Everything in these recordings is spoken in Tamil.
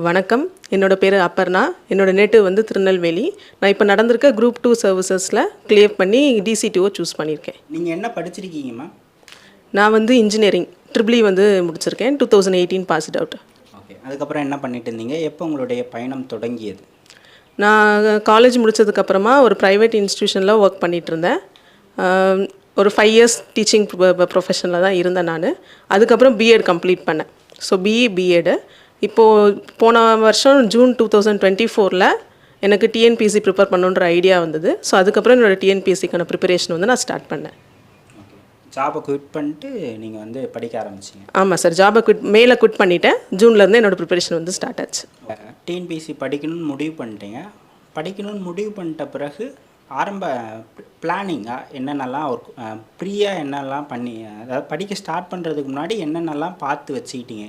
வணக்கம். என்னோட பேர் அப்பர்ணா. என்னோட நேட்டிவ் வந்து திருநெல்வேலி. நான் இப்போ நடந்திருக்க குரூப் 2 சர்வீசஸில் கிளியர் பண்ணி DC2 சூஸ் பண்ணியிருக்கேன். நீங்கள் என்ன படிச்சிருக்கீங்க மேம்? நான் வந்து இன்ஜினியரிங் ட்ரிபிள் வந்து முடிச்சிருக்கேன். 2018 பாஸ்ட் அவுட். ஓகே, அதுக்கப்புறம் என்ன பண்ணிட்டு இருந்தீங்க? எப்போ உங்களுடைய பயணம் தொடங்கியது? நான் காலேஜ் முடித்ததுக்கப்புறமா ஒரு ப்ரைவேட் இன்ஸ்டியூஷனில் ஒர்க் பண்ணிகிட்டு இருந்தேன். ஒரு 5 இயர்ஸ் டீச்சிங் ப்ரொஃபஷனில் தான் இருந்தேன் நான். அதுக்கப்புறம் பிஎட் கம்ப்ளீட் பண்ணேன். ஸோ பிஎட் இப்போது போன வருஷம் ஜூன் 2024 எனக்கு டிஎன்பிஎஸ்சி ப்ரிப்பேர் பண்ணணுன்ற ஐடியா வந்தது. ஸோ அதுக்கப்புறம் என்னோடய டிஎன்பிஎஸ்சிக்கான ப்ரிப்பரேஷன் வந்து நான் ஸ்டார்ட் பண்ணேன். ஜாபை குவிட் பண்ணிட்டு நீங்கள் வந்து படிக்க ஆரம்பிச்சிங்க? ஆமாம் சார், ஜாபை குவிட் பண்ணிவிட்டேன். ஜூன்லேருந்து என்னோடய ப்ரிப்பரேஷன் வந்து ஸ்டார்ட் ஆச்சு. டிஎன்பிஎஸ்சி படிக்கணும்னு முடிவு பண்ணிட்டீங்க. படிக்கணும்னு முடிவு பண்ணிட்ட பிறகு ஆரம்ப பிளானிங்காக என்னென்னலாம் ஒரு ப்ரீயாக என்னெல்லாம் பண்ணி, அதாவது படிக்க ஸ்டார்ட் பண்ணுறதுக்கு முன்னாடி என்னென்னலாம் பார்த்து வச்சுக்கிட்டீங்க?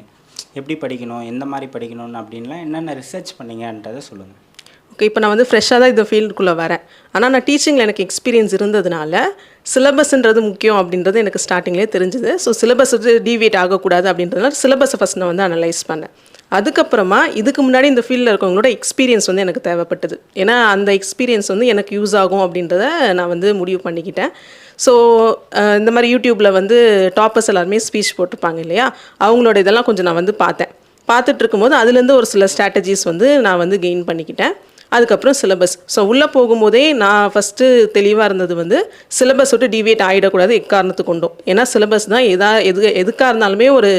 எப்படி படிக்கணும், எந்த மாதிரி படிக்கணும்னு அப்படின்லாம் என்னென்ன ரிசர்ச் பண்ணிங்கன்றதை சொல்லுங்கள். ஓகே, இப்போ நான் வந்து ஃப்ரெஷ்ஷாக தான் இந்த ஃபீல்டுக்குள்ளே வரேன். ஆனால் நான் டீச்சிங்கில் எனக்கு எக்ஸ்பீரியன்ஸ் இருந்ததுனால சிலபஸ்ன்றது முக்கியம் அப்படின்றது எனக்கு ஸ்டார்டிங்லேயே தெரிஞ்சுது. ஸோ சிலபஸ் வந்து டீவியேட் ஆகக்கூடாது அப்படின்றதுனால சிலபஸை ஃபஸ்ட் நான் வந்து அனலைஸ் பண்ணேன். அதுக்கப்புறமா இதுக்கு முன்னாடி இந்த ஃபீல்டில் இருக்கவங்களோட எக்ஸ்பீரியன்ஸ் வந்து எனக்கு தேவைப்பட்டது. ஏன்னா அந்த எக்ஸ்பீரியன்ஸ் வந்து எனக்கு யூஸ் ஆகும் அப்படின்றத நான் வந்து முடிவு பண்ணிக்கிட்டேன். ஸோ இந்த மாதிரி யூடியூப்பில் வந்து டாப்பர்ஸ் எல்லாருமே ஸ்பீச் போட்டிருப்பாங்க இல்லையா, அவங்களோட இதெல்லாம் கொஞ்சம் நான் வந்து பார்த்துட்டு இருக்கும்போது அதுலேருந்து ஒரு சில ஸ்ட்ராட்டஜிஸ் வந்து நான் வந்து கெயின் பண்ணிக்கிட்டேன். அதுக்கப்புறம் சிலபஸ். ஸோ உள்ளே போகும்போதே நான் ஃபஸ்ட்டு தெளிவாக இருந்தது வந்து சிலபஸ் விட்டு டிவியேட் ஆகிடக்கூடாது எக்காரணத்துக்கு கொண்டும். ஏன்னா சிலபஸ் தான் எதுக்காக இருந்தாலுமே ஒரு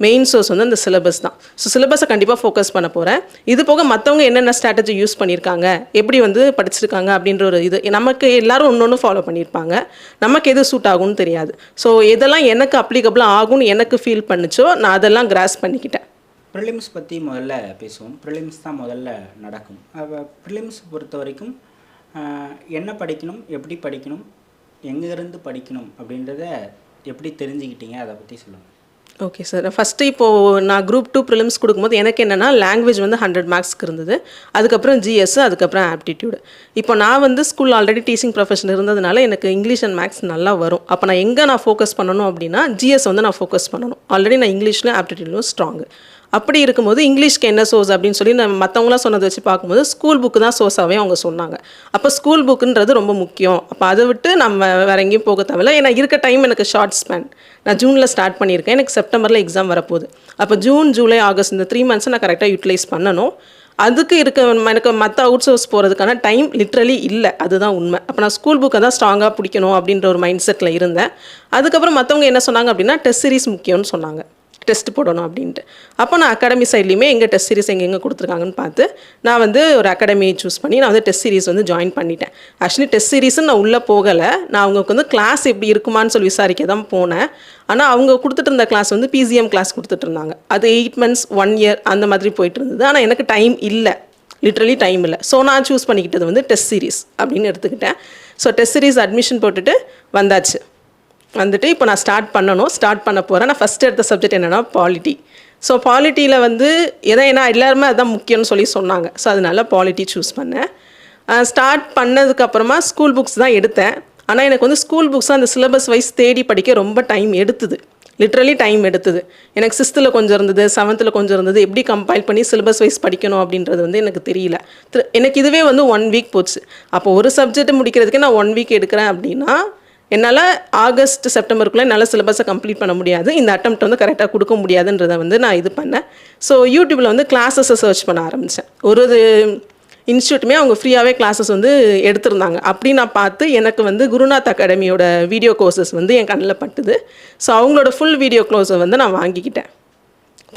மெயின் சோர்ஸ் வந்து அந்த சிலபஸ் தான். ஸோ சிலபஸை கண்டிப்பாக ஃபோக்கஸ் பண்ண போகிறேன். இது போக மற்றவங்க என்னென்ன ஸ்ட்ராட்டஜி யூஸ் பண்ணியிருக்காங்க, எப்படி வந்து படிச்சிருக்காங்க அப்படின்ற ஒரு இது நமக்கு எல்லோரும் ஒன்று ஃபாலோ பண்ணியிருப்பாங்க. நமக்கு எது சூட் ஆகும்னு தெரியாது. ஸோ எதெல்லாம் எனக்கு அப்ளிகபிளாக ஆகும்னு எனக்கு ஃபீல் பண்ணிச்சோ நான் அதெல்லாம் கிராஸ் பண்ணிக்கிட்டேன். ப்ரிலிம்ஸ் பற்றி முதல்ல பேசுவோம். ப்ரிலிம்ஸ் தான் முதல்ல நடக்கும். ப்ரிலிம்ஸ் பொறுத்த வரைக்கும் என்ன படிக்கணும், எப்படி படிக்கணும், எங்கேருந்து படிக்கணும் அப்படின்றத எப்படி தெரிஞ்சுக்கிட்டீங்க, அதை பற்றி சொல்லுங்கள். ஓகே சார், ஃபஸ்ட்டு இப்போது நான் குரூப் 2 ப்ரிலிம்ஸ் கொடுக்கும்போது எனக்கு என்னென்னா லாங்குவேஜ் வந்து 100 மார்க்ஸ்க்கு இருந்தது. அதுக்கப்புறம் ஜிஎஸ், அதுக்கப்புறம் ஆப்டிடியூடு. இப்போ நான் வந்து ஸ்கூல் ஆல்ரெடி டீச்சிங் ப்ரொஃபஷன் இருந்ததுனால எனக்கு இங்கிலீஷ் அண்ட் மேக்ஸ் நல்லா வரும். அப்போ நான் எங்கே ஃபோக்கஸ் பண்ணணும் அப்படின்னா ஜிஎஸ் வந்து நான் ஃபோக்கஸ் பண்ணணும். ஆல்ரெடி நான் இங்கிலீஷ்லையும் ஆப்டிடியூட்லையும் ஸ்ட்ராங்கு. அப்படி இருக்கும்போது இங்கிலீஷ்க்கு என்ன சோர்ஸ் அப்படின்னு சொல்லி நான் மற்றவங்களாம் சொன்னதை வச்சு பார்க்கும்போது ஸ்கூல் புக்கு தான் சோர்ஸாகவே அவங்க சொன்னாங்க. அப்போ ஸ்கூல் புக்குன்றது ரொம்ப முக்கியம். அப்போ அதை விட்டு நம்ம வேறு எங்கேயும் போக தேவையில்ல. ஏன்னா இருக்க டைம் எனக்கு ஷார்ட் ஸ்பேன். நான் ஜூனில் ஸ்டார்ட் பண்ணியிருக்கேன். எனக்கு செப்டம்பரில் எக்ஸாம் வரப்போகுது. அப்போ ஜூன், ஜூலை, ஆகஸ்ட் இந்த 3 மந்த்ஸை நான் கரெக்டாக யூட்டிலைஸ் பண்ணணும். அதுக்கு எனக்கு மற்ற அவுட் சோர்ஸ் போகிறதுக்கான டைம் லிட்ரலி இல்லை. அதுதான் உண்மை. அப்போ நான் ஸ்கூல் புக்கை தான் ஸ்ட்ராங்காக பிடிக்கணும் அப்படின்ற ஒரு மைண்ட் செட்டில் இருந்தேன். அதுக்கப்புறம் மற்றவங்க என்ன சொன்னாங்க அப்படின்னா டெஸ்ட் சீரிஸ் முக்கியம்னு சொன்னாங்க, டெஸ்ட் போடணும் அப்படின்ட்டு. அப்போ நான் அகாடமி சைட்லேயுமே எங்கே டெஸ்ட் சீரிஸ் எங்கே கொடுத்துருக்காங்கன்னு பார்த்து நான் வந்து ஒரு அகாடமி சூஸ் பண்ணி நான் வந்து டெஸ்ட் சீரிஸ் வந்து ஜாயின் பண்ணிட்டேன். ஆக்சுவலி டெஸ்ட் சீரிஸ்ன்னு நான் உள்ளே போகலை. நான் அவங்களுக்கு வந்து கிளாஸ் எப்படி இருக்குமான்னு சொல்லி விசாரிக்க தான் போனேன். ஆனால் அவங்க கொடுத்துட்டு இருந்த கிளாஸ் வந்து பிசிஎம் கிளாஸ் கொடுத்துட்டு இருந்தாங்க. அது 8 months 1 year அந்த மாதிரி போயிட்டு இருந்தது. ஆனால் எனக்கு டைம் இல்லை, லிட்ரலி டைம் இல்லை. ஸோ நான் சூஸ் பண்ணிக்கிட்டது வந்து டெஸ்ட் சீரிஸ் அப்படின்னு எடுத்துக்கிட்டேன். ஸோ டெஸ்ட் சீரிஸ் அட்மிஷன் போட்டுட்டு வந்துட்டு இப்போ நான் ஸ்டார்ட் பண்ண போகிறேன். நான் ஃபஸ்ட் எடுத்த சப்ஜெக்ட் என்னென்னா பாலிட்டி. ஸோ பாலிட்டியில் வந்து ஏன்னா எல்லாருமே அதுதான் முக்கியம்னு சொல்லி சொன்னாங்க. ஸோ அதனால பாலிட்டி சூஸ் பண்ணேன். ஸ்டார்ட் பண்ணதுக்கப்புறமா ஸ்கூல் புக்ஸ் தான் எடுத்தேன். ஆனால் எனக்கு வந்து ஸ்கூல் புக்ஸ் அந்த சிலபஸ் வைஸ் தேடி படிக்க ரொம்ப டைம் எடுத்துது. லிட்ரலி டைம் எடுத்துது. எனக்கு 6th கொஞ்சம் இருந்தது, 7th கொஞ்சம் இருந்தது. எப்படி கம்பைல் பண்ணி சிலபஸ் வைஸ் படிக்கணும் அப்படின்றது வந்து எனக்கு தெரியல. எனக்கு இதுவே வந்து 1 week போச்சு. அப்போ ஒரு சப்ஜெக்ட் முடிக்கிறதுக்கு நான் 1 week எடுக்கிறேன் அப்படின்னா என்னால் ஆகஸ்ட், செப்டம்பருக்குள்ளே என்னால் சிலபஸை கம்ப்ளீட் பண்ண முடியாது. இந்த அட்டெம்ப்ட் வந்து கரெக்டாக கொடுக்க முடியாதுன்றதை வந்து நான் இது பண்ணேன். ஸோ யூடியூப்பில் வந்து கிளாஸஸை சர்ச் பண்ண ஆரம்பித்தேன். ஒரு இன்ஸ்டியூட்டுமே அவங்க ஃப்ரீயாகவே கிளாஸஸ் வந்து எடுத்திருந்தாங்க. அப்படி நான் பார்த்து எனக்கு வந்து குருநாத் அகாடமியோட வீடியோ கோர்சஸ் வந்து என் கண்ணில் பட்டுது. ஸோ அவங்களோட ஃபுல் வீடியோ கோர்ஸை வந்து நான் வாங்கிக்கிட்டேன்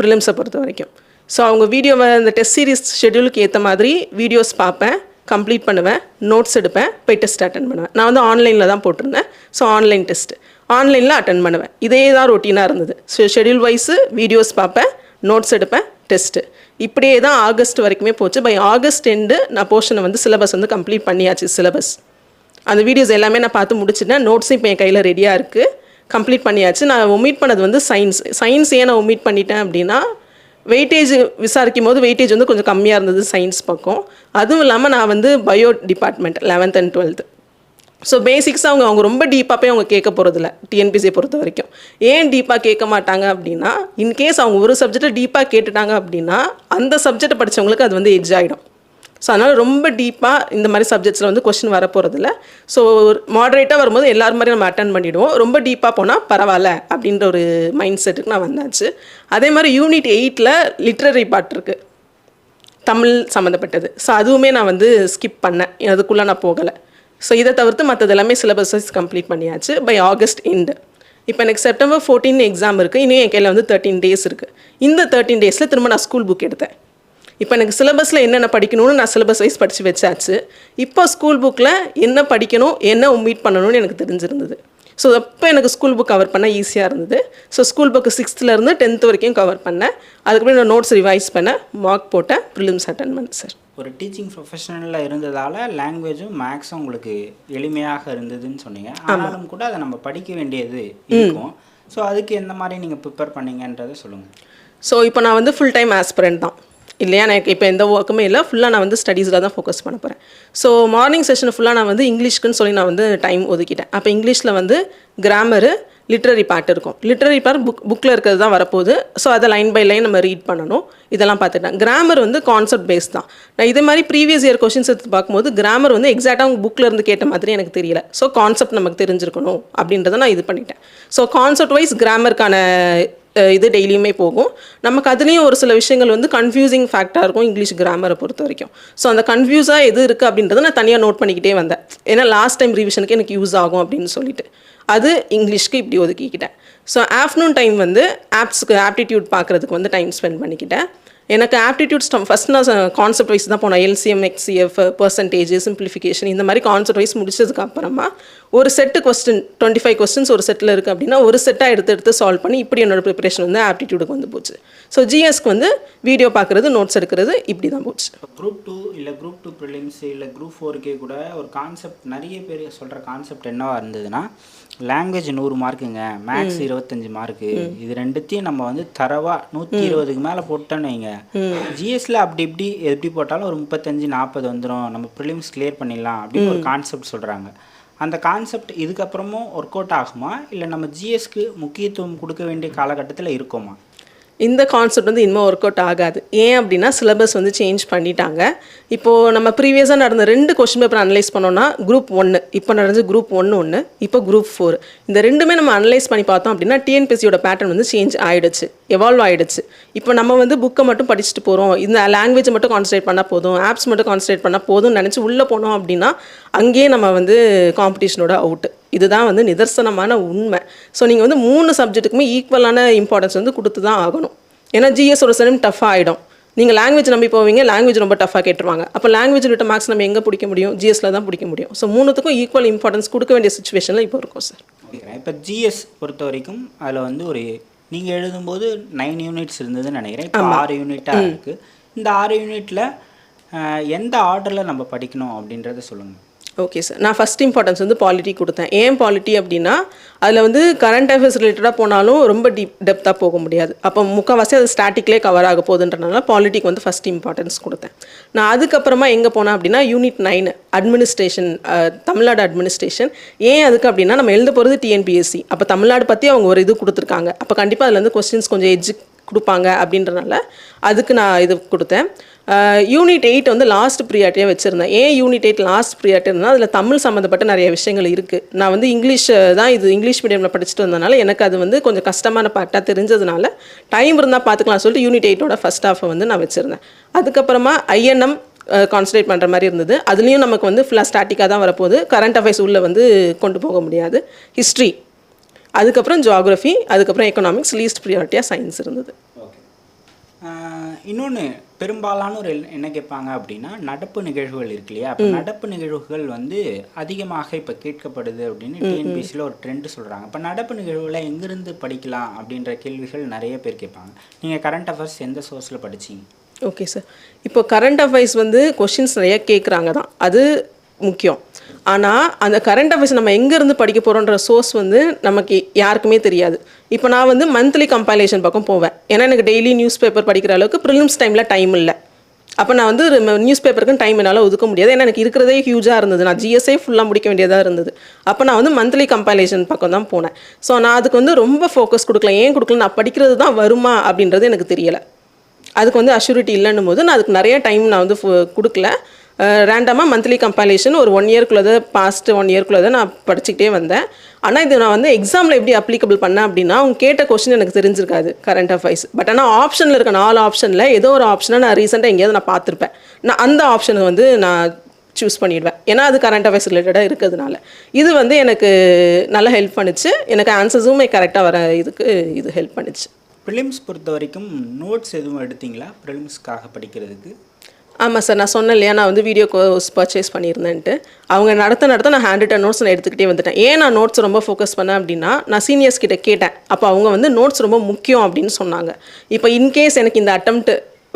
ப்ரிலிம்ஸை பொறுத்த வரைக்கும். ஸோ அவங்க வீடியோவை அந்த டெஸ்ட் சீரிஸ் ஷெட்யூலுக்கு ஏற்ற மாதிரி வீடியோஸ் பார்ப்பேன், கம்ப்ளீட் பண்ணுவேன், நோட்ஸ் எடுப்பேன், போய் டெஸ்ட் அட்டன் பண்ணுவேன். நான் வந்து ஆன்லைனில் தான் போட்டிருந்தேன். ஸோ ஆன்லைன் டெஸ்ட்டு ஆன்லைனில் அட்டன் பண்ணுவேன். இதே தான் ரொட்டீனாக இருந்தது. ஸோ ஷெட்யூல் வைஸு வீடியோஸ் பார்ப்பேன், நோட்ஸ் எடுப்பேன், டெஸ்ட்டு. இப்படியே தான் ஆகஸ்ட் வரைக்குமே போச்சு. பை ஆகஸ்ட் எண்டு நான் போர்ஷனை வந்து சிலபஸ் வந்து கம்ப்ளீட் பண்ணியாச்சு. சிலபஸ் அந்த வீடியோஸ் எல்லாமே நான் பார்த்து முடிச்சுட்டேன். நோட்ஸும் இப்போ என் கையில் ரெடியாக இருக்குது, கம்ப்ளீட் பண்ணியாச்சு. நான் ஒமிட் பண்ணது வந்து சயின்ஸ் ஏன் நான் ஒமிட் பண்ணிட்டேன் அப்படின்னா வெயிட்டேஜ் விசாரிக்கும் போது வெயிட்டேஜ் வந்து கொஞ்சம் கம்மியாக இருந்தது சயின்ஸ் பக்கம். அதுவும் இல்லாமல் நான் வந்து bio department 11th and 12th so பேசிக்ஸாக அவங்க ரொம்ப டீப்பாக போய் அவங்க கேட்க போகிறதில்ல டிஎன்பிசியை பொறுத்த வரைக்கும். ஏன் டீப்பாக கேட்க மாட்டாங்க அப்படின்னா, இன்கேஸ் அவங்க ஒரு சப்ஜெக்டை டீப்பாக கேட்டுட்டாங்க அப்படின்னா அந்த சப்ஜெக்டை படித்தவங்களுக்கு அது வந்து எட்ஜ் ஆகிடும். ஸோ அதனால் ரொம்ப டீப்பாக இந்த மாதிரி சப்ஜெக்ட்ஸில் வந்து கொஸ்டின் வரப்போகிறதில்ல. ஸோ மாடரேட்டாக வரும்போது எல்லாரும் மாதிரி நம்ம அட்டன் பண்ணிவிடுவோம். ரொம்ப டீப்பாக போனால் பரவாயில்ல அப்படின்ற ஒரு மைண்ட் செட்டுக்கு நான் வந்தாச்சு. அதே மாதிரி யூனிட் 8ல் லிட்ரரி பார்ட் இருக்குது, தமிழ் சம்மந்தப்பட்டது. ஸோ அதுவுமே நான் வந்து ஸ்கிப் பண்ணேன், அதுக்குள்ளே நான் போகலை. ஸோ இதை தவிர்த்து மற்றது எல்லாமே சிலபஸ் வைஸ் கம்ப்ளீட் பண்ணியாச்சு பை ஆகஸ்ட் எண்டு. இப்போ எனக்கு செப்டம்பர் 14 எக்ஸாம் இருக்குது. இன்னும் என் கையில் வந்து 13 டேஸ் இருக்குது. இந்த 13 டேஸில் திரும்ப நான் ஸ்கூல் புக் எடுத்தேன். இப்போ எனக்கு சிலபஸில் என்னென்ன படிக்கணும்னு நான் சிலபஸ் வைஸ் படித்து வச்சாச்சு. இப்போ ஸ்கூல் புக்கில் என்ன படிக்கணும், என்ன ஒமிட் பண்ணணும்னு எனக்கு தெரிஞ்சிருந்தது. ஸோ அப்போ எனக்கு ஸ்கூல் புக் கவர் பண்ண ஈஸியாக இருந்தது. ஸோ ஸ்கூல் புக்கு 6th-லேருந்து 10th வரைக்கும் கவர் பண்ணேன். அதுக்கப்புறம் நான் நோட்ஸ் ரிவைஸ் பண்ணேன், மார்க் போட்டேன், ப்ரிலிம்ஸ் அட்டன் பண்ணேன் சார். ஒரு டீச்சிங் ப்ரொஃபஷனலில் இருந்ததால் லாங்குவேஜும் மேக்ஸும் உங்களுக்கு எளிமையாக இருந்ததுன்னு சொன்னீங்க. ஆனாலும் கூட அதை நம்ம படிக்க வேண்டியது இருக்கும். ஸோ அதுக்கு எந்த மாதிரி நீங்கள் ப்ரிப்பேர் பண்ணீங்கன்றதை சொல்லுங்கள். ஸோ இப்போ நான் வந்து ஃபுல் டைம் ஆஸ்பிரண்ட் தான் இல்லையா, எனக்கு இப்போ எந்த ஒர்க்குமே இல்லை, ஃபுல்லாக நான் வந்து ஸ்டடீஸில் தான் ஃபோக்கஸ் பண்ண போகிறேன். ஸோ மார்னிங் செஷன் ஃபுல்லாக நான் வந்து இங்கிலீஷ்க்குன்னு சொல்லி நான் வந்து டைம் ஒதுக்கிட்டேன். அப்போ இங்கிலீஷில் வந்து கிராமரு, லிட்ரரி பார்ட் இருக்கும். லிட்ரரி பார்ட் புக்கில் இருக்கிறது தான் வரப்போகுது. ஸோ அதை லைன் பை லைன் நம்ம ரீட் பண்ணணும். இதெல்லாம் பார்த்துட்டேன். கிராமர் வந்து கான்செப்ட் பேஸ் தான். நான் இதே மாதிரி ப்ரீவியஸ் இயர் கொஷின்ஸ் எடுத்து பார்க்கும்போது கிராமர் வந்து எக்ஸாக்டாக அவங்க புக்கில் இருந்து கேட்ட மாதிரி எனக்கு தெரியல. ஸோ கான்செப்ட் நமக்கு தெரிஞ்சிருக்கணும் அப்படின்றத நான் இது பண்ணிட்டேன். ஸோ கான்செப்ட் வைஸ் கிராமருக்கான இது டெய்லியுமே போகும். நமக்கு அதுலேயும் ஒரு சில விஷயங்கள் வந்து கன்ஃபியூசிங் ஃபேக்டாக இருக்கும் இங்கிலீஷ் கிராமரை பொறுத்த வரைக்கும். ஸோ அந்த கன்ஃபியூஸாக எது இருக்குது அப்படின்றத நான் தனியாக நோட் பண்ணிக்கிட்டே வந்தேன். ஏன்னா லாஸ்ட் டைம் ரிவிஷனுக்கு எனக்கு யூஸ் ஆகும் அப்படின்னு சொல்லிட்டு அது இங்கிலீஷ்க்கு இப்படி ஒதுக்கிக்கிட்டேன். ஸோ ஆஃப்டர்நூன் டைம் வந்து ஆப்ஸுக்கு ஆப்டிடியூட் பார்க்குறதுக்கு வந்து டைம் ஸ்பெண்ட் பண்ணிக்கிட்டேன். எனக்கு ஆப்டிடியூட்ஸ் ஃபஸ்ட் நான் கான்செப்ட் வைஸ் தான் போனேன். எல்சிஎம், எக்ஸிஎஃப், பர்சன்டேஜ், சிம்பிளிஃபிகேஷன் இந்த மாதிரி கான்செப்ட் வைஸ் முடிச்சதுக்கு அப்புறமா ஒரு செட்டு கொஸ்டின் 25 கொஸ்டின்ஸ் ஒரு செட்டில் இருக்குது அப்படின்னா ஒரு செட்டாக எடுத்து சால்வ் பண்ணி இப்படி என்னோட ப்ரிப்பரேஷன் வந்து ஆப்டிடியூடுக்கு வந்து போச்சு. ஸோ ஜிஎஸ்க்கு வந்து வீடியோ பார்க்குறது, நோட்ஸ் எடுக்கிறது இப்படி தான் போச்சு. குரூப் 2 இல்லை குரூப் 2 ப்ரிலிம்ஸ் இல்லை குரூப் 4கே கூட ஒரு கான்செப்ட் நிறைய பேர் சொல்கிற கான்செப்ட் என்னவா இருந்ததுன்னா, லாங்குவேஜ் 100 மார்க்குங்க, மேக்ஸ் 25 மார்க்கு, இது ரெண்டுத்தையும் நம்ம வந்து தரவா 120க்கு மேலே போட்டோன்னு வைங்க, ஜிஎஸ்ல அப்படி எப்படி போட்டாலும் ஒரு 35-40 வந்துடும், நம்ம ப்ரிலிம்ஸ் கிளியர் பண்ணிடலாம் அப்படின்னு ஒரு கான்செப்ட் சொல்கிறாங்க. அந்த கான்செப்ட் இதுக்கப்புறமும் ஒர்க் அவுட் ஆகுமா, இல்லை நம்ம ஜிஎஸ்க்கு முக்கியத்துவம் கொடுக்க வேண்டிய காலகட்டத்தில் இருக்கோமா? இந்த கான்செப்ட் வந்து இன்னும் ஒர்க் அவுட் ஆகாது. ஏன் அப்படின்னா சிலபஸ் வந்து சேஞ்ச் பண்ணிட்டாங்க. இப்போது நம்ம ப்ரீவியஸாக நடந்த 2 கொஸ்டின் பேப்பர் அனலைஸ் பண்ணோன்னா குரூப் 1, இப்போ நடந்து குரூப் 1, இப்போ குரூப் 4, இந்த ரெண்டுமே நம்ம அனலைஸ் பண்ணி பார்த்தோம் அப்படின்னா டிஎன்பிஎஸ்சியோட பேட்டர்ன் வந்து சேஞ்ச் ஆகிடுச்சு, எவால்வ் ஆகிடுச்சு. இப்போ நம்ம வந்து புக்கை மட்டும் படிச்சுட்டு போகிறோம், இந்த லாங்குவேஜை மட்டும் கான்சன்ட்ரேட் பண்ணால் போதும், ஆப்ஸ் மட்டும் கான்சன்ட்ரேட் பண்ணால் போதும்னு நினச்சி உள்ளே போனோம் அப்படின்னா அங்கேயே நம்ம வந்து காம்படிஷனோட அவுட்டு. இதுதான் வந்து நிதர்சனமான உண்மை. ஸோ நீங்கள் வந்து 3 சப்ஜெக்ட்டுக்குமே ஈக்குவலான இம்பார்ட்டன்ஸ் வந்து கொடுத்து தான் ஆகணும். ஏன்னா ஜிஎஸ் ஒரு சடம் டஃபாக ஆகிடும். நீங்கள் லாங்குவேஜ் நம்பி போவீங்க, லாங்குவேஜ் ரொம்ப டஃபாக கேட்டுருவாங்க. அப்போ லாங்குவேஜ் விட்ட மார்க்ஸ் நம்ம எங்கே பிடிக்க முடியும்? ஜிஎஸ்ல தான் பிடிக்க முடியும். ஸோ 3த்துக்கும் ஈக்குவல் இம்பார்ட்டன்ஸ் கொடுக்க வேண்டிய சுச்சுவேஷனில் இப்போ இருக்கும் சார். இப்போ ஜிஎஸ் பொறுத்த வரைக்கும் அதில் வந்து ஒரு நீங்கள் எழுதும்போது 9 யூனிட்ஸ் இருந்ததுன்னு நினைக்கிறேன். இப்போ 6 யூனிட்டாக இருக்குது. இந்த 6 யூனிட்டில் எந்த ஆர்டரில் நம்ம படிக்கணும் அப்படின்றத சொல்லுங்கள். ஓகே சார், நான் ஃபஸ்ட் இம்பார்ட்டன்ஸ் வந்து பாலிட்டி கொடுத்தேன். ஏன் பாலிட்டி அப்படின்னா அதில் வந்து கரண்ட் அஃபேர்ஸ் ரிலேட்டடாக போனாலும் ரொம்ப டெப்த்தாக போக முடியாது. அப்போ முக்கால்வாசி அது ஸ்டாட்டிக்லேயே கவர் ஆக போகுதுன்றனால பாலிட்டிக்கு வந்து ஃபஸ்ட் இம்பார்ட்டன்ஸ் கொடுத்தேன். நான் அதுக்கப்புறமா எங்கே போனேன் அப்படின்னா யூனிட் 9 அட்மினிஸ்ட்ரேஷன், தமிழ்நாடு அட்மினிஸ்ட்ரேஷன். ஏன் அதுக்கு அப்படின்னா நம்ம எழுத போகிறது டிஎன்பிஎஸ்சி, அப்போ தமிழ்நாடு பற்றி அவங்க ஒரு இது கொடுத்துருக்காங்க, அப்போ கண்டிப்பாக அதில் வந்து கொஸ்டின்ஸ் கொஞ்சம் எட்ஜு கொடுப்பாங்க அப்படின்றனால அதுக்கு நான் இது கொடுத்தேன். யூனிட் 8 வந்து லாஸ்ட் ப்ரியாரிட்டியாக வச்சுருந்தேன். ஏன் யூனிட் 8 லாஸ்ட் ப்ரியாரிட்டி இருந்தால் அதில் தமிழ் சம்மந்தப்பட்ட நிறைய விஷயங்கள் இருக்குது. நான் வந்து இங்கிலீஷ் தான், இது இங்கிலீஷ் மீடியமில் படிச்சுட்டு வந்ததுனால எனக்கு அது வந்து கொஞ்சம் கஷ்டமான பார்ட்டாக தெரிஞ்சதுனால டைம் இருந்தால் பார்த்துக்கலாம் சொல்லிட்டு யூனிட் 8ஓட ஃபஸ்ட் ஹாஃபை வந்து நான் வச்சுருந்தேன். அதுக்கப்புறமா ஐஎன்எம் கான்சன்ட்ரேட் பண்ணுற மாதிரி இருந்தது. அதுலேயும் நமக்கு வந்து ஃபுல்லாக ஸ்டாட்டிக்காக தான் வரப்போகுது, கரண்ட் அஃபேர்ஸ் உள்ளே வந்து கொண்டு போக முடியாது. ஹிஸ்ட்ரி, அதுக்கப்புறம் ஜியாகிரஃபி, அதுக்கப்புறம் எக்கனாமிக்ஸ், லீஸ்ட் ப்ரியாரிட்டியாக சயின்ஸ் இருந்தது. ஓகே. இன்னொன்று பெரும்பாலானோர் என்ன கேட்பாங்க அப்படின்னா, நடப்பு நிகழ்வுகள் இருக்கு இல்லையா, அப்போ நடப்பு நிகழ்வுகள் வந்து அதிகமாக இப்போ கேட்கப்படுது அப்படின்னு டிஎன்பிஎஸ்சியில் ஒரு ட்ரெண்டு சொல்கிறாங்க. இப்போ நடப்பு நிகழ்வுகளை எங்கேருந்து படிக்கலாம் அப்படின்ற கேள்விகள் நிறைய பேர் கேட்பாங்க. நீங்கள் கரண்ட் அஃபேர்ஸ் எந்த சோர்ஸில் படிச்சிங்க? ஓகே சார், இப்போ கரண்ட் அஃபேர்ஸ் வந்து கொஷின்ஸ் நிறைய கேட்குறாங்க தான், அது முக்கியம். ஆனால் அந்த கரண்ட் அஃபேர்ஸ் நம்ம எங்கேருந்து படிக்க போகிறோன்ற சோர்ஸ் வந்து நமக்கு யாருக்குமே தெரியாது. இப்போ நான் வந்து மந்த்லி கம்பைலேஷன் பக்கம் போவேன், ஏன்னா எனக்கு டெய்லி நியூஸ் பேப்பர் படிக்கிற அளவுக்கு ப்ரிலிம்ஸ் டைமில் டைம் இல்லை. அப்போ நான் வந்து நியூஸ் பேப்பருக்குன்னு டைம் என்னால் ஒதுக்க முடியாது. ஏன்னா எனக்கு இருக்கிறதே ஹியூஜாக இருந்தது. நான் ஜிஎஸ்ஏ ஃபுல்லாக முடிக்க வேண்டியதாக இருந்தது. அப்போ நான் வந்து மந்த்லி கம்பைலேஷன் பக்கம் தான் போனேன். ஸோ நான் அதுக்கு வந்து ரொம்ப ஃபோக்கஸ் கொடுக்கல. ஏன் கொடுக்கல, நான் படிக்கிறது தான் வருமா அப்படின்றது எனக்கு தெரியலை. அதுக்கு வந்து அஷ்யூரிட்டி இல்லைன்னும் போது நான் அதுக்கு நிறைய டைம் நான் வந்து கொடுக்கல. ரேண்டமாக மந்த்லி கம்பைலேஷன் ஒரு 1 இயர்க்குள்ளே தான், பாஸ்ட் 1 இயர்க்குள்ளே தான் நான் படிச்சுக்கிட்டே வந்தேன். ஆனால் இது நான் வந்து எக்ஸாமில் எப்படி அப்ளிகபிள் பண்ணேன் அப்படின்னா, அவங்க கேட்ட கொஸ்டின் எனக்கு தெரிஞ்சிருக்காது கரண்ட் அஃபேர்ஸ். பட் ஆனால் ஆப்ஷனில் இருக்க 4 ஆப்ஷனில் ஏதோ ஒரு ஆப்ஷனை நான் ரீசெண்டாக எங்கேயாவது நான் பார்த்துருப்பேன். நான் அந்த ஆப்ஷனை வந்து நான் சூஸ் பண்ணிடுவேன். ஏன்னா அது கரண்ட் அஃபேர்ஸ் ரிலேட்டடாக இருக்கிறதுனால. இது வந்து எனக்கு நல்லா ஹெல்ப் பண்ணிச்சு. எனக்கு ஆன்சர்ஸுமே கரெக்டாக வர இதுக்கு இது ஹெல்ப் பண்ணிச்சு. ப்ரிலிம்ஸ் பொறுத்த வரைக்கும் நோட்ஸ் எதுவும் எடுத்தீங்களா ப்ரிலிம்ஸ்க்காக படிக்கிறதுக்கு? ஆமாம் சார், நான் சொன்னேன் இல்லையா, நான் வந்து வீடியோ கோர்ஸ் பர்ச்சேஸ் பண்ணியிருந்தேன்ட்டு. அவங்க நடத்த நான் ஹேண்ட் ரிட்டன் நோட்ஸ் நான் எடுத்துக்கிட்டே வந்துட்டேன். ஏன் நான் நோட்ஸ் ரொம்ப ஃபோக்கஸ் பண்ணேன் அப்படின்னா, நான் சீனியர்ஸ் கிட்ட கேட்டேன். அப்போ அவங்க வந்து நோட்ஸ் ரொம்ப முக்கியம் அப்படின்னு சொன்னாங்க. இப்போ இன்கேஸ் எனக்கு இந்த அட்டெம்ப்ட்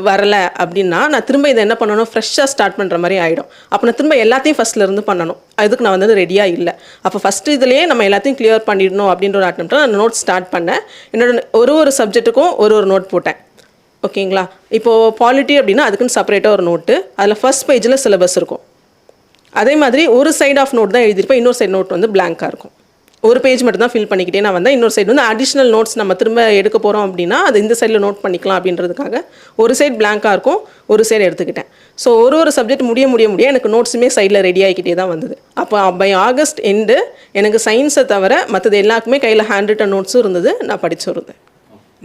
வரலை அப்படின்னா நான் திரும்ப இதை என்ன பண்ணணும், ஃப்ரெஷ்ஷாக ஸ்டார்ட் பண்ணுற மாதிரி ஆகிடும். அப்போ நான் திரும்ப எல்லாத்தையும் ஃபஸ்ட்லேருந்து பண்ணணும். அதுக்கு நான் வந்து ரெடியாக இல்லை. அப்போ ஃபஸ்ட்டு இதுலேயே நம்ம எல்லாத்தையும் கிளியர் பண்ணிடணும் அப்படின்ற ஒரு அட்டெம்ப்ட்டில் நான் நோட் ஸ்டார்ட் பண்ணேன். என்னோட ஒரு சப்ஜெக்ட்டுக்கும் ஒரு நோட் போட்டேன். ஓகேங்களா? இப்போது பாலிட்டி அப்படின்னா அதுக்குன்னு செப்பரேட்டாக ஒரு நோட்டு. அதில் ஃபர்ஸ்ட் பேஜில் சிலபஸ் இருக்கும். அதே மாதிரி ஒரு சைடு ஆஃப் நோட் தான் எழுதியிருப்பேன். இன்னொரு சைடு நோட் வந்து பிளாங்காக இருக்கும். ஒரு பேஜ் மட்டும் தான் ஃபில் பண்ணிக்கிட்டே நான் வந்தேன். இன்னொரு சைடு வந்து அடிஷ்னல் நோட்ஸ் நம்ம திரும்ப எடுக்க போகிறோம் அப்படின்னா அது இந்த சைடில் நோட் பண்ணிக்கலாம் அப்படின்றதுக்காக ஒரு சைடு பிளாங்காக இருக்கும், ஒரு சைடு எடுத்துக்கிட்டேன். ஸோ ஒரு சப்ஜெக்ட் முடிய எனக்கு நோட்ஸுமே சைடில் ரெடி ஆகிக்கிட்டே தான் வந்தது. அப்போ பை ஆகஸ்ட் எண்டு எனக்கு சயின்ஸை தவிர மற்றது எல்லாருக்குமே கையில் ஹேண்ட் ரிட்டன் நோட்ஸும் இருந்தது, நான் படிச்சிருந்தேன்.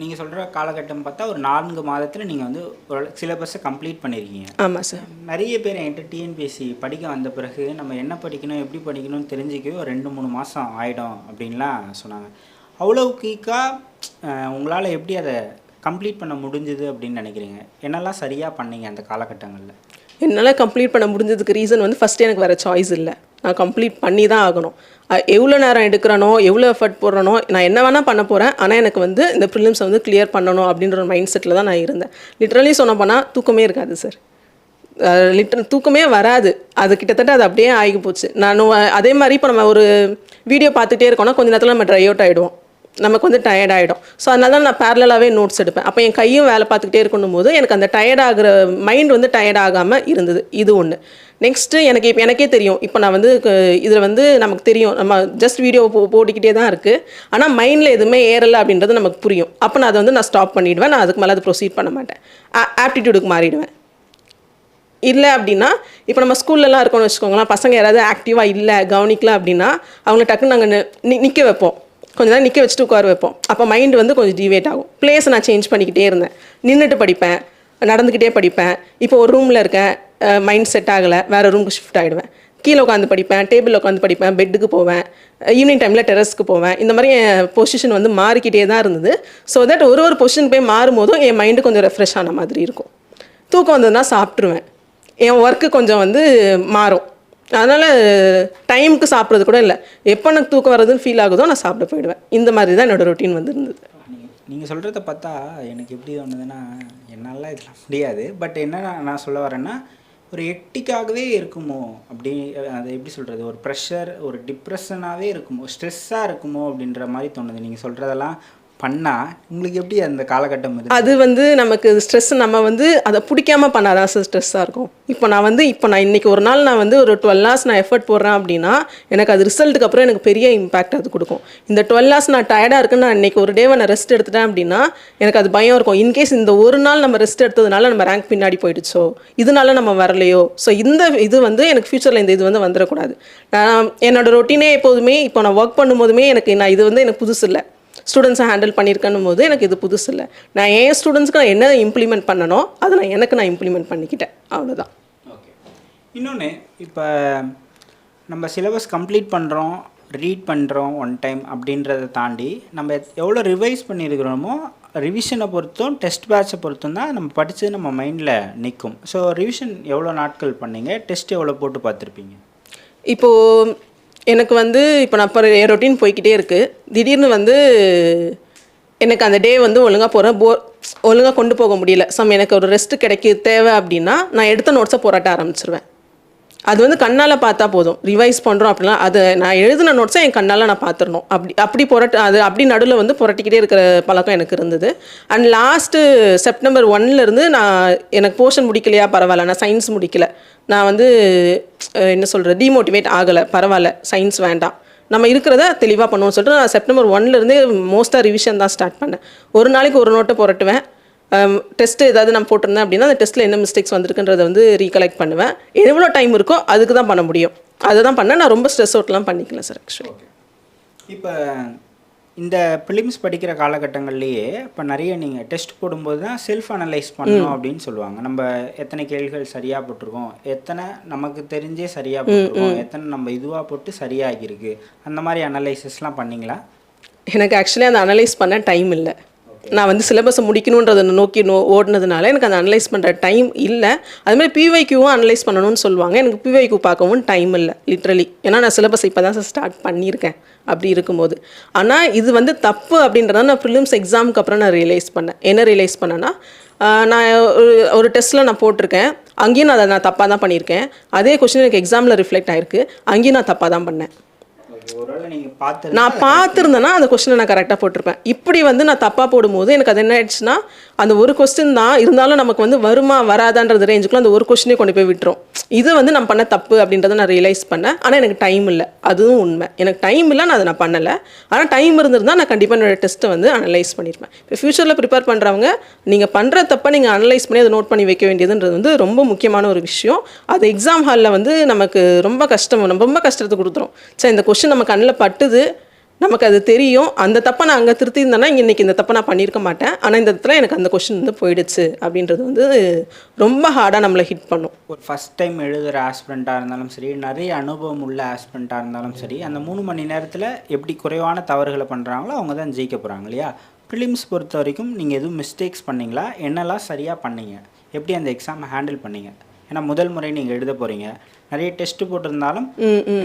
நீங்கள் சொல்கிற காலகட்டம் பார்த்தா ஒரு 4 மாதத்தில் நீங்கள் வந்து ஒரு சிலபஸை கம்ப்ளீட் பண்ணியிருக்கீங்க. ஆமாம் சார். நிறைய பேர் என்கிட்ட டிஎன்பிஎஸ்சி படிக்க வந்த பிறகு நம்ம என்ன படிக்கணும் எப்படி படிக்கணும்னு தெரிஞ்சிக்கவே ஒரு 2-3 மாதம் ஆகிடும் அப்படின்லாம் சொன்னாங்க. அவ்வளோ குயிக்காக உங்களால் எப்படி அதை கம்ப்ளீட் பண்ண முடிஞ்சுது அப்படின்னு நினைக்கிறீங்க? என்னெல்லாம் சரியாக பண்ணீங்க அந்த காலகட்டங்களில்? என்னால் கம்ப்ளீட் பண்ண முடிஞ்சதுக்கு ரீசன் வந்து ஃபஸ்ட்டு எனக்கு வேறு சாய்ஸ் இல்லை. நான் கம்ப்ளீட் பண்ணி தான் ஆகணும். எவ்வளோ நேரம் எடுக்கிறனோ, எவ்வளோ எஃபர்ட் போடுறனோ, நான் என்ன வேணால் பண்ண போகிறேன். ஆனால் எனக்கு வந்து இந்த ப்ரிலிம்ஸை வந்து கிளியர் பண்ணணும் அப்படின்ற ஒரு மைண்ட் செட்டில் தான் நான் இருந்தேன். லிட்ரலி சொன்ன போனால் தூக்கமே இருக்காது சார். தூக்கமே வராது. அது கிட்டத்தட்ட அது அப்படியே ஆகி போச்சு. அதே மாதிரி இப்போ நம்ம ஒரு வீடியோ பார்த்துட்டே இருக்கோம்னா கொஞ்சம் நேரத்தில் நம்ம ட்ரை அவுட் ஆகிடுவோம், நமக்கு வந்து டயர்ட் ஆகிடும். ஸோ அதனால தான் நான் பேரலாகவே நோட்ஸ் எடுப்பேன். அப்போ என் கையும் வேலை பார்த்துக்கிட்டே இருக்கணும் போது எனக்கு அந்த டயர்ட் ஆகிற மைண்ட் வந்து டயர்ட் ஆகாமல் இருந்தது. இது ஒன்று. நெக்ஸ்ட்டு எனக்கே தெரியும். இப்போ நான் வந்து இதில் வந்து நமக்கு தெரியும், நம்ம ஜஸ்ட் வீடியோ போட்டுக்கிட்டே தான் இருக்குது. ஆனால் மைண்டில் எதுவுமே ஏறலை அப்படின்றது நமக்கு புரியும். அப்போ நான் அதை வந்து நான் ஸ்டாப் பண்ணிவிடுவேன். நான் அதுக்கு மேலே அதை ப்ரொசீட் பண்ண மாட்டேன். ஆப்டிடியூடுக்கு மாறிடுவேன். இல்லை அப்படின்னா இப்போ நம்ம ஸ்கூல்லலாம் இருக்கோம்னு வச்சுக்கோங்களேன், பசங்க யாராவது ஆக்டிவாக இல்லை கவனிக்கல அப்படின்னா அவங்கள டக்குன்னு நாங்கள் நிற்க வைப்போம். கொஞ்ச நேரம் நிற்க வச்சுட்டு உட்கார வைப்போம். அப்போ மைண்டு வந்து கொஞ்சம் டிவேட் ஆகும். பிளேஸை நான் சேஞ்ச் பண்ணிக்கிட்டே இருந்தேன். நின்றுட்டு படிப்பேன், நடந்துக்கிட்டே படிப்பேன். இப்போ ஒரு ரூமில் இருக்கேன், மைண்ட் செட் ஆகலை, வேறு ரூமுக்கு ஷிஃப்ட் ஆகிடுவேன். கீழே உட்காந்து படிப்பேன், டேபிளில் உட்காந்து படிப்பேன், பெட்டுக்கு போவேன், ஈவினிங் டைமில் டெரஸ்க்கு போவேன். இந்த மாதிரி என் பொசிஷன் வந்து மாறிக்கிட்டே தான் இருந்தது. ஸோ தட் ஒரு பொசிஷன் போய் மாறும்போதும் என் மைண்டு கொஞ்சம் ரெஃப்ரெஷ் ஆன மாதிரி இருக்கும். தூக்கம் வந்ததுன்னா சாப்பிட்ருவேன். என் ஒர்க்கு கொஞ்சம் வந்து மாறும். அதனால் டைமுக்கு சாப்பிட்றது கூட இல்லை. எப்போ எனக்கு தூக்கம் வர்றதுன்னு ஃபீல் ஆகுதோ நான் சாப்பிட போயிடுவேன். இந்த மாதிரி தான் என்னோடய ரொட்டீன் வந்து இருந்தது. நீங்கள் சொல்கிறத பார்த்தா எனக்கு எப்படி தோணுதுன்னா, என்னால் இதெல்லாம் முடியாது. பட் என்ன நான் சொல்ல வரேன்னா, ஒரு எக்டிக்காகவே இருக்குமோ அப்படி, அதை எப்படி சொல்கிறது, ஒரு ப்ரெஷர், ஒரு டிப்ரெஷனாகவே இருக்குமோ, ஸ்ட்ரெஸ்ஸாக இருக்குமோ அப்படின்ற மாதிரி தோணுது. நீங்கள் சொல்கிறதெல்லாம் பண்ணால் உங்களுக்கு எப்படி அந்த காலகட்டம் இருக்குது? அது வந்து நமக்கு ஸ்ட்ரெஸ், நம்ம வந்து அதை பிடிக்காம பண்ணாதான் சார் ஸ்ட்ரெஸ்ஸாக இருக்கும். இப்போ நான் இன்றைக்கி ஒரு நாள் நான் வந்து ஒரு 12 hours நான் எஃபர்ட் போடுறேன் அப்படின்னா எனக்கு அது ரிசல்ட்டுக்கு அப்புறம் எனக்கு பெரிய இம்பாக்ட் அது கொடுக்கும். இந்த 12 hours நான் டயர்டாக இருக்குன்னு நான் இன்றைக்கி ஒரு டேவை நான் ரெஸ்ட் எடுத்துட்டேன் அப்படின்னா எனக்கு அது பயம் இருக்கும். இன்கேஸ் இந்த ஒரு நாள் நம்ம ரெஸ்ட் எடுத்ததுனால நம்ம ரேங்க் பின்னாடி போயிடுச்சோ, இதனால நம்ம வரலையோ, ஸோ இது வந்து எனக்கு ஃப்யூச்சரில் இந்த இது வந்து வந்துடக்கூடாது. நான் என்னோடய ரொட்டீனே எப்போதுமே, இப்போ நான் ஒர்க் பண்ணும்போதுமே இது வந்து எனக்கு புதுசு இல்லை. ஸ்டூடெண்ட்ஸை ஹேண்டில் பண்ணியிருக்கணும் போது எனக்கு இது புதுசு இல்லை. நான் என் ஸ்டூடெண்ட்ஸ்க்கு நான் என்ன இம்ப்ளிமெண்ட் பண்ணணும் அதை நான் இம்ப்ளிமெண்ட் பண்ணிக்கிட்டேன், அவ்வளோதான். ஓகே. இன்னொன்று, இப்போ நம்ம சிலபஸ் கம்ப்ளீட் பண்ணுறோம், ரீட் பண்ணுறோம் ஒன் டைம் அப்படின்றத தாண்டி நம்ம எவ்வளோ ரிவைஸ் பண்ணியிருக்கிறோமோ, ரிவிஷனை பொறுத்தும் டெஸ்ட் பேட்சை பொறுத்தும் தான் நம்ம படித்தது நம்ம மைண்டில் நிற்கும். ஸோ ரிவிஷன் எவ்வளோ நாட்கள் பண்ணீங்க, டெஸ்ட் எவ்வளோ போட்டு பார்த்துருப்பீங்க? இப்போது எனக்கு வந்து இப்போ நான் இப்போ என் ரொட்டீன் போய்கிட்டே இருக்குது. திடீர்னு வந்து எனக்கு அந்த டே வந்து ஒழுங்காக கொண்டு போக முடியல. எனக்கு ஒரு ரெஸ்ட்டு தேவை அப்படின்னா நான் எடுத்த நோட்ஸை போராட்ட ஆரம்பிச்சிருவேன். அது வந்து கண்ணால் பார்த்தா போதும். ரிவைஸ் பண்ணுறோம் அப்படின்னா அது நான் எழுதின நோட்ஸை என் கண்ணால் நான் பார்த்துடணும். அப்படி அது அப்படி நடுவில் வந்து புரட்டிக்கிட்டே இருக்கிற பழக்கம் எனக்கு இருந்தது. அண்ட் லாஸ்ட்டு செப்டம்பர் 1லேருந்து எனக்கு போர்ஷன் முடிக்கலையா பரவாயில்ல, நான் சயின்ஸ் முடிக்கல, நான் வந்து என்ன சொல்கிறது டிமோட்டிவேட் ஆகலை, பரவாயில்ல சயின்ஸ் வேண்டாம், நம்ம இருக்கிறத தெளிவாக பண்ணுவோம்னு சொல்லிட்டு நான் செப்டம்பர் 1லேருந்தே மோஸ்ட்டாக ரிவிஷன் தான் ஸ்டார்ட் பண்ணேன். ஒரு நாளைக்கு ஒரு நோட்டை புரட்டுவேன். டெஸ்ட்டு ஏதாவது நான் போட்டிருந்தேன் அப்படின்னா அந்த டெஸ்ட்டில் என்ன மிஸ்டேக்ஸ் வந்திருக்குன்றதை வந்து ரீகலெக்ட் பண்ணுவேன். எவ்வளோ டைம் இருக்கோ அதுக்கு தான் பண்ண முடியும், அதை தான் பண்ணேன். நான் ரொம்ப ஸ்ட்ரெஸ் அவுட்லாம் பண்ணிக்கல சார் ஆக்சுவலி. இப்போ இந்த ப்ரிலிம்ஸ் படிக்கிற காலகட்டங்கள்லேயே இப்போ நிறைய நீங்கள் டெஸ்ட் போடும்போது தான் செல்ஃப் அனலைஸ் பண்ணணும் அப்படின்னு சொல்லுவாங்க. நம்ம எத்தனை கேள்விகள் சரியாக போட்டிருக்கோம், எத்தனை நமக்கு தெரிஞ்சே சரியாக போட்டிருக்கோம், எத்தனை நம்ம இதுவாக போட்டு சரியாகிருக்கு, அந்த மாதிரி அனலைசிஸ்லாம் பண்ணிங்களா? எனக்கு ஆக்சுவலி அந்த அனலைஸ் பண்ண டைம் இல்லை. நான் வந்து சிலபஸை முடிக்கணுன்றதை நோக்கி ஓடினதுனால எனக்கு அந்த அனலைஸ் பண்ணுற டைம் இல்லை. அதுமாதிரி பிஒய்க்யூவும் அனலைஸ் பண்ணணும்னு சொல்லுவாங்க. எனக்கு பிஒய்க்யூ பார்க்கவும் டைம் இல்லை லிட்ரலி. ஏன்னா நான் சிலபஸ் இப்போ தான் ஸ்டார்ட் பண்ணியிருக்கேன் அப்படி இருக்கும்போது. ஆனால் இது வந்து தப்பு அப்படின்றத நான் ப்ரிலிம்ஸ் எக்ஸாமுக்கு அப்புறம் நான் ரியலைஸ் பண்ணேன். என்ன ரியலைஸ் பண்ணேன்னா, நான் ஒரு டெஸ்ட்டில் நான் போட்டிருக்கேன், அங்கேயும் நான் தப்பாக தான் பண்ணியிருக்கேன். அதே கொஸ்டின் எனக்கு எக்ஸாமில் ரிஃப்ளெக்ட் ஆகிருக்கு, அங்கேயும் நான் தப்பாக தான் பண்ணேன். நான் பார்த்துருந்தேன்னா அந்த கொஸ்டினை நான் கரெக்டாக போட்டிருப்பேன். இப்படி வந்து நான் தப்பாக போடும்போது எனக்கு அது என்ன ஆயிடுச்சுன்னா, அந்த ஒரு கொஸ்டின் தான் இருந்தாலும் நமக்கு வந்து வருமா வராதான்றது ரேஞ்சுக்குள்ள அந்த ஒரு கொஸ்டினே கொண்டு போய் விட்டுரும். இது வந்து நான் பண்ண தப்பு அப்படின்றத நான் ரியலைஸ் பண்ணேன். ஆனால் எனக்கு டைம் இல்லை, அதுவும் உண்மை. எனக்கு டைம் இல்லை, நான் அதை நான் பண்ணலை. ஆனால் டைம் இருந்திருந்தால் நான் கண்டிப்பாக என்னோடய டெஸ்ட்டை வந்து அனலைஸ் பண்ணியிருப்பேன். இப்போ ஃப்யூச்சரில் ப்ரிப்பேர் பண்ணுறவங்க நீங்கள் பண்ணுற தப்பை நீங்கள் அனலைஸ் பண்ணி அதை நோட் பண்ணி வைக்க வேண்டியதுன்றது வந்து ரொம்ப முக்கியமான ஒரு விஷயம். அது எக்ஸாம் ஹாலில் வந்து நமக்கு ரொம்ப கஷ்டம், நம்ம ரொம்ப கஷ்டத்தை கொடுத்துரும். சரி, இந்த கொஸ்டின் நம்ம கண்ணில் பட்டுது, நமக்கு அது தெரியும், அந்த தப்பை நான் அங்கே திருத்தியிருந்தேன்னா இன்றைக்கி இந்த தப்பை நான் பண்ணியிருக்க மாட்டேன். ஆனால் இந்த இடத்துல எனக்கு அந்த கொஸ்டின் வந்து போயிடுச்சு அப்படின்றது வந்து ரொம்ப ஹார்டாக நம்மளை ஹிட் பண்ணும். ஒரு ஃபஸ்ட் டைம் எழுதுகிற ஆஸ்பிரண்ட்டாக இருந்தாலும் சரி, நிறைய அனுபவம் உள்ள ஆஸ்பிரண்ட்டாக இருந்தாலும் சரி, அந்த 3 மணி நேரத்தில் எப்படி குறைவான தவறுகளை பண்ணுறாங்களோ அவங்க தான் ஜெயிக்க போகிறாங்க இல்லையா? ப்ரிலிம்ஸ் பொறுத்த வரைக்கும் நீங்கள் எதுவும் மிஸ்டேக்ஸ் பண்ணிங்களா? என்னெல்லாம் சரியாக பண்ணீங்க? எப்படி அந்த எக்ஸாமை ஹேண்டில் பண்ணீங்க? ஏன்னா முதல் முறை நீங்கள் எழுத போகிறீங்க, நிறைய டெஸ்ட்டு போட்டிருந்தாலும்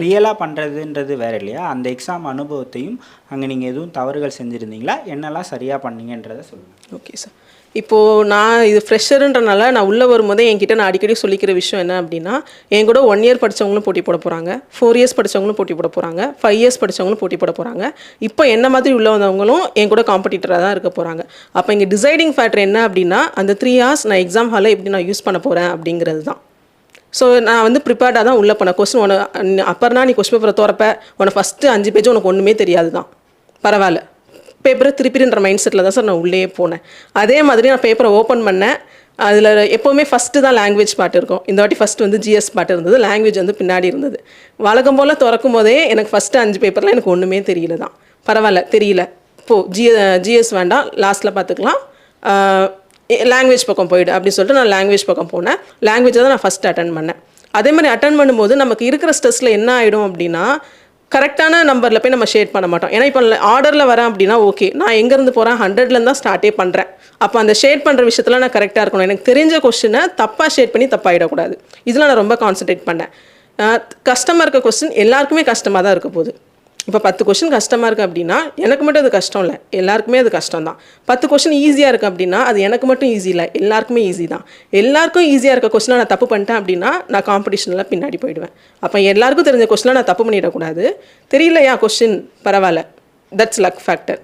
ரியலாக பண்ணுறதுன்றது வேறு இல்லையா? அந்த எக்ஸாம் அனுபவத்தையும் அங்கே நீங்கள் எதுவும் தவறுகள் செஞ்சுருந்தீங்களா, என்னெல்லாம் சரியாக பண்ணீங்கன்றதை சொல்லுங்கள். Okay sir. இப்போது நான் இது ஃப்ரெஷருன்றனால நான் உள்ளே வரும்போதே என்கிட்ட நான் அடிக்கடி சொல்லிக்கிற விஷயம் என்ன அப்படின்னா, என் கூட 1 இயர் படித்தவங்களும் போட்டி போட போகிறாங்க, 4 இயர்ஸ் படித்தவங்களும் போட்டி போட போகிறாங்க, 5 இயர்ஸ் படித்தவங்களும் போட்டி போட போகிறாங்க. இப்போ என்ன மாதிரி உள்ள வந்தவங்களும் என் கூட காம்படிட்டராக தான் இருக்க போகிறாங்க. அப்போ இங்கே டிசைடிங் ஃபேக்டர் என்ன அப்படின்னா, அந்த 3 hours நான் எக்ஸாம் ஹாலில் எப்படி நான் யூஸ் பண்ண போகிறேன் அப்படிங்கிறது தான். ஸோ நான் வந்து ப்ரிப்பேர்டாக தான் உள்ளே போனேன். கொஸ்டின் அப்புறம்னா நீ கொஸ்டின் பேப்பரை திறப்ப, உனக்கு ஃபஸ்ட்டு 5 பேஜ் உனக்கு ஒன்றுமே தெரியாது தான், பரவாயில்ல, பேப்பரை திருப்பின்ற மைண்ட் செட்டில் தான் சார் நான் உள்ளே போனேன். அதே மாதிரி நான் பேப்பரை ஓப்பன் பண்ணேன். அதில் எப்போவுமே ஃபஸ்ட்டு தான் லாங்குவேஜ் பாட்டு இருக்கும். இந்த வாட்டி ஃபஸ்ட்டு வந்து ஜிஎஸ் பாட்டு இருந்தது, லாங்குவேஜ் வந்து பின்னாடி இருந்தது. வழக்கம் போல் திறக்கும் போதே எனக்கு ஃபஸ்ட்டு 5 பேப்பரில் எனக்கு ஒன்றுமே தெரியல தான். பரவாயில்ல, தெரியல, ஜிஎஸ் வேண்டாம், லாஸ்ட்டில் பார்த்துக்கலாம், லாங்குவேஜ் பக்கம் போயிடு அப்படின்னு சொல்லிட்டு நான் லாங்குவேஜ் பக்கம் போனேன். லாங்குவேஜை தான் நான் ஃபஸ்ட்டு அட்டன் பண்ணேன். அதே மாதிரி அட்டன் பண்ணும்போது நமக்கு இருக்கிற ஸ்ட்ரெஸ்ஸில் என்ன ஆகிடும் அப்படின்னா, கரெக்டான நம்பரில் போய் நம்ம ஷேட் பண்ண மாட்டோம். ஏன்னா இப்போ ஆர்டரில் வரேன் அப்படின்னா ஓகே, நான் எங்கேருந்து போகிறேன் 100லேருந்து தான் ஸ்டார்ட்டே பண்ணுறேன். அப்போ அந்த ஷேட் பண்ணுற விஷயத்தில் நான் கரெக்டாக இருக்கணும். எனக்கு தெரிஞ்ச கொஸ்டினை தப்பாக ஷேட் பண்ணி தப்பாகிடக்கூடாது. இதில் நான் ரொம்ப கான்சன்ட்ரேட் பண்ணேன். கஷ்டமாக இருக்க கொஸ்டின் எல்லாருக்குமே கஷ்டமாக தான் இருக்க போகுது. இப்போ 10 கொஸ்டின் கஷ்டமாக இருக்குது அப்படின்னா எனக்கு மட்டும் அது கஷ்டம் இல்லை, எல்லாருக்குமே அது கஷ்டம் தான். 10 கொஸ்டின் ஈஸியாக இருக்குது அப்படின்னா அது எனக்கு மட்டும் ஈஸி இல்லை, எல்லாருக்குமே ஈஸி தான். எல்லாருக்கும் ஈஸியாக இருக்க கொஸ்டினை நான் தப்பு பண்ணிட்டேன் அப்படின்னா நான் காம்படிஷனில் பின்னாடி போயிடுவேன். அப்போ எல்லாருக்கும் தெரிஞ்ச கொஸ்டினை நான் தப்பு பண்ணிடக்கூடாது. தெரியலையா கொஸ்டின், பரவாயில்ல, தட்ஸ் லக் ஃபேக்டர்.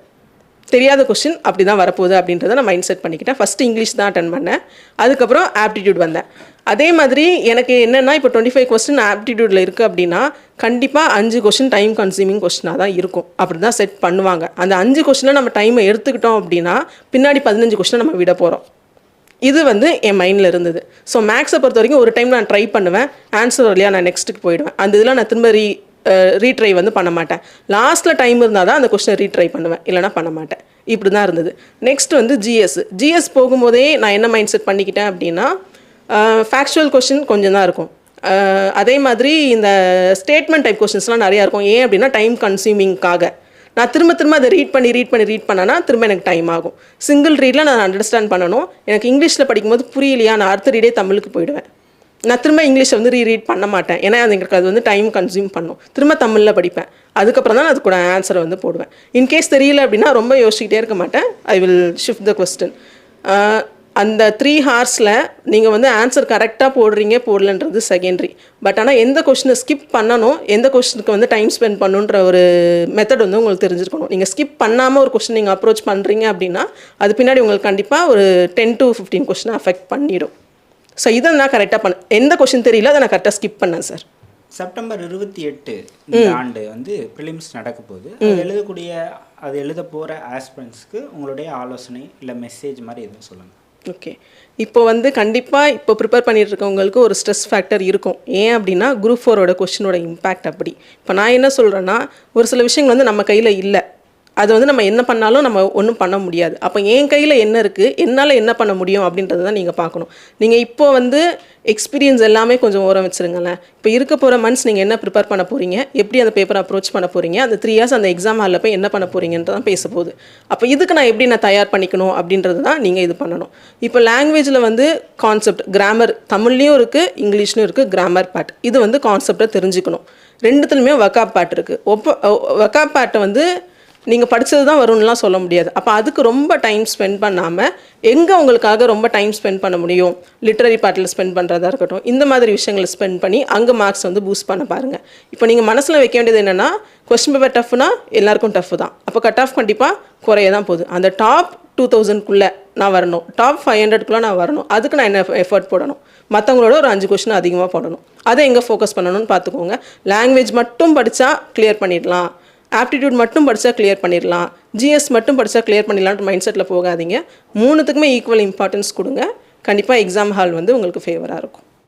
தெரியாத கொஸ்டின் அப்படி தான் வரப்போகுது அப்படின்றத நான் மைண்ட் செட் பண்ணிக்கிட்டேன். ஃபஸ்ட்டு இங்கிலீஷ் தான் அட்டன் பண்ணேன், அதுக்கப்புறம் ஆப்டிடியூட் வந்தேன். அதே மாதிரி எனக்கு என்னென்னா இப்போ 25 கொஸ்டின் ஆப்டிடியூடில் இருக்குது அப்படின்னா கண்டிப்பாக 5 கொஸ்டின் டைம் கன்சியூமிங் கொஸ்டினாக தான் இருக்கும். அப்படி தான் செட் பண்ணுவாங்க. அந்த 5 கொஸ்டினை நம்ம டைமை எடுத்துக்கிட்டோம் அப்படின்னா பின்னாடி 15 கொஸ்டினை நம்ம விட போகிறோம். இது வந்து என் மைண்டில் இருந்தது. ஸோ மேக்ஸை பொறுத்த வரைக்கும் ஒரு டைம் நான் ட்ரை பண்ணுவேன், ஆன்சர் வரலையா நான் நெக்ஸ்ட்டுக்கு போயிடுவேன். அந்த இதில் நான் திரும்ப ரீட்ரை வந்து பண்ண மாட்டேன். லாஸ்ட்டில் டைம் இருந்தால் தான் அந்த கொஸ்டினை ரீட்ரை பண்ணுவேன், இல்லைனா பண்ண மாட்டேன். இப்படி தான் இருந்தது. நெக்ஸ்ட் வந்து ஜிஎஸ் போகும்போதே நான் என்ன மைண்ட் செட் பண்ணிக்கிட்டேன் அப்படின்னா, ஃபேக்சுவல் கொஸ்டின் கொஞ்சம் தான் இருக்கும். அதே மாதிரி இந்த ஸ்டேட்மெண்ட் டைப் கொஸ்டின்ஸ்லாம் நிறையா இருக்கும். ஏன் அப்படின்னா டைம் கன்சியூமிங்காக நான் திரும்ப அதை ரீட் பண்ணனா திரும்ப எனக்கு டைம் ஆகும். சிங்கிள் ரீடில் நான் அண்டர்ஸ்டாண்ட் பண்ணணும். எனக்கு இங்கிலீஷில் படிக்கும்போது புரியலையா, நான் அடுத்த ரீடே தமிழுக்கு போயிடுவேன். நான் திரும்ப இங்கிலீஷை வந்து ரீட் பண்ண மாட்டேன், ஏன்னா எனக்கு அது வந்து டைம் கன்சியூம் பண்ணும். திரும்ப தமிழில் படிப்பேன், அதுக்கப்புறம் தான் நான் அதுக்கூட ஆன்சரை வந்து போடுவேன். இன்கேஸ் தெரியல அப்படின்னா ரொம்ப யோசிச்சுக்கிட்டே இருக்க மாட்டேன், I will shift the question. அந்த 3 ஹார்ஸில் நீங்கள் வந்து ஆன்சர் கரெக்டாக போடுறீங்க போடலன்றது செகண்டரி. பட் ஆனால் எந்த கொஷினை ஸ்கிப் பண்ணணும், எந்த கொஷினுக்கு வந்து டைம் ஸ்பெண்ட் பண்ணுன்ற ஒரு மெத்தட் வந்து உங்களுக்கு தெரிஞ்சிருக்கணும். நீங்கள் ஸ்கிப் பண்ணாமல் ஒரு கொஷின் நீங்கள் அப்ரோச் பண்ணுறீங்க அப்படின்னா அது பின்னாடி உங்களுக்கு கண்டிப்பாக ஒரு 10 to 15 கொஷினை அஃபெக்ட் பண்ணிடும். ஸோ இதை நான் கரெக்டாக எந்த கொஷின் தெரியல அதை நான் கரெக்டாக ஸ்கிப் பண்ணேன் சார். செப்டம்பர் 28 இந்த ஆண்டு வந்து ப்ரிலிம்ஸ் நடக்க போகுது. அது எழுத போகிற ஆஸ்பிரண்ட்ஸ்க்கு உங்களுடைய ஆலோசனை இல்லை மெசேஜ் மாதிரி எதுவும் சொல்லுங்கள். ஓகே, இப்போ வந்து கண்டிப்பாக இப்போ ப்ரிப்பேர் பண்ணிட்டு இருக்கவங்களுக்கு ஒரு ஸ்ட்ரெஸ் ஃபேக்டர் இருக்கும். ஏன் அப்படின்னா குரூப் 4ஓட கொஷினோட இம்பேக்ட் அப்படி. இப்போ நான் என்ன சொல்கிறேன்னா, ஒரு சில விஷயங்கள் வந்து நம்ம கையில் இல்லை, அது வந்து நம்ம என்ன பண்ணாலும் நம்ம ஒன்றும் பண்ண முடியாது. அப்போ என் கையில் என்ன இருக்குது, என்னால் என்ன பண்ண முடியும் அப்படின்றது தான் நீங்கள் பார்க்கணும். நீங்கள் இப்போ வந்து எக்ஸ்பீரியன்ஸ் எல்லாமே கொஞ்சம் ஓரம் வச்சுருங்களேன். இப்போ இருக்க போகிற மந்த்ஸ் நீங்கள் என்ன ப்ரிப்பேர் பண்ண போகிறீங்க, எப்படி அந்த பேப்பரை அப்ரோச் பண்ண போகிறீங்க, அந்த 3 இயர்ஸ் அந்த எக்ஸாம் ஹாலில் போய் என்ன பண்ண போகிறீங்கன்றது தான் பேச போகுது. அப்போ இதுக்கு நான் எப்படி நான் தயார் பண்ணிக்கணும் அப்படின்றது தான் நீங்கள் இது பண்ணணும். இப்போ லாங்குவேஜில் வந்து கான்செப்ட் கிராமர் தமிழ்லேயும் இருக்குது, இங்கிலீஷ்லையும் இருக்குது. கிராமர் பார்ட் இது வந்து கான்செப்டை தெரிஞ்சுக்கணும். ரெண்டுத்துலையுமே வக்காப் பார்ட் இருக்குது. வக்காப் பார்ட்டை வந்து நீங்கள் படித்தது தான் வரும்னுலாம் சொல்ல முடியாது. அப்போ அதுக்கு ரொம்ப டைம் ஸ்பெண்ட் பண்ணாமல் எங்கே உங்களுக்காக ரொம்ப டைம் ஸ்பெண்ட் பண்ண முடியும், லிட்ரரி பார்ட்டில் ஸ்பெண்ட் பண்ணுறதா இருக்கட்டும், இந்த மாதிரி விஷயங்களை ஸ்பெண்ட் பண்ணி அங்கே மார்க்ஸ் வந்து பூஸ்ட் பண்ண பாருங்கள். இப்போ நீங்கள் மனசில் வைக்க வேண்டியது என்னென்னா, கொஸ்டின் பேப்பர் டஃப்னா எல்லாருக்கும் டஃப் தான். அப்போ கட் ஆஃப் கண்டிப்பாக குறைய தான் போகுது. அந்த டாப் 2000க்குள்ளே நான் வரணும், டாப் 500க்குள்ளே நான் வரணும். அதுக்கு நான் என்ன எஃபர்ட் போடணும், மற்றவங்களோட ஒரு 5 கொஸ்டின் அதிகமாக போடணும். அதை எங்கே ஃபோக்கஸ் பண்ணணும்னு பார்த்துக்கோங்க. லாங்குவேஜ் மட்டும் படித்தா கிளியர் பண்ணிடலாம், ஆப்டிடியூட் மட்டும் படித்தா கிளியர் பண்ணிடலாம், ஜிஎஸ் மட்டும் படித்தா கிளியர் பண்ணிடலான்ட்டு மைண்ட் செட்டில் போகாதீங்க. 3த்துக்குமே ஈக்குவல் இம்பார்ட்டன்ஸ் கொடுங்க. கண்டிப்பாக எக்ஸாம் ஹால் வந்து உங்களுக்கு ஃபேவராக இருக்கும்.